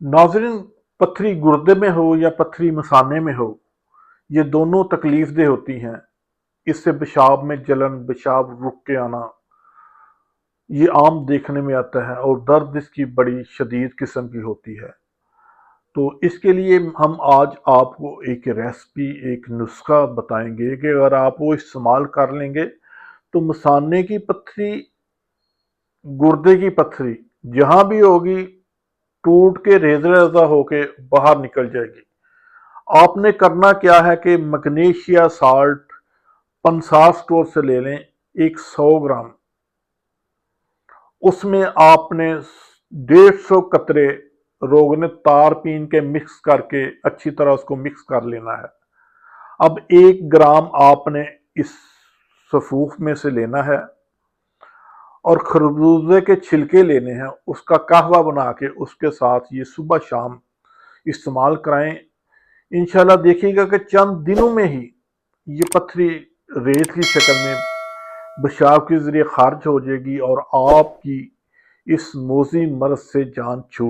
नाज़रीन, पत्थरी गुर्दे में हो या पत्थरी मसाने में हो, ये दोनों तकलीफ दह होती हैं। इससे पेशाब में जलन, पेशाब रुक के आना, ये आम देखने में आता है और दर्द इसकी बड़ी शदीद किस्म की होती है। तो इसके लिए हम आज आपको एक रेसिपी, एक नुस्खा बताएंगे कि अगर आप वो इस्तेमाल कर लेंगे तो मसाने की पत्थरी, गुर्दे की पत्थरी जहां भी होगी, टूट के रेजा रेजा होके बाहर निकल जाएगी। आपने करना क्या है कि मैग्नीशिया साल्ट पंसार स्टोर से ले लें, एक 100 ग्राम। उसमें आपने 150 कतरे रोगन तार पीन के मिक्स करके अच्छी तरह उसको मिक्स कर लेना है। अब 1 ग्राम आपने इस सफूफ में से लेना है और खरबूजे के छिलके लेने हैं, उसका कहवा बना के उसके साथ ये सुबह शाम इस्तेमाल कराएं। इंशाल्लाह देखिएगा कि चंद दिनों में ही ये पत्थरी रेत की शक्ल में पेशाब के जरिए खारिज हो जाएगी और आपकी इस मोजी मर्ज से जान छूट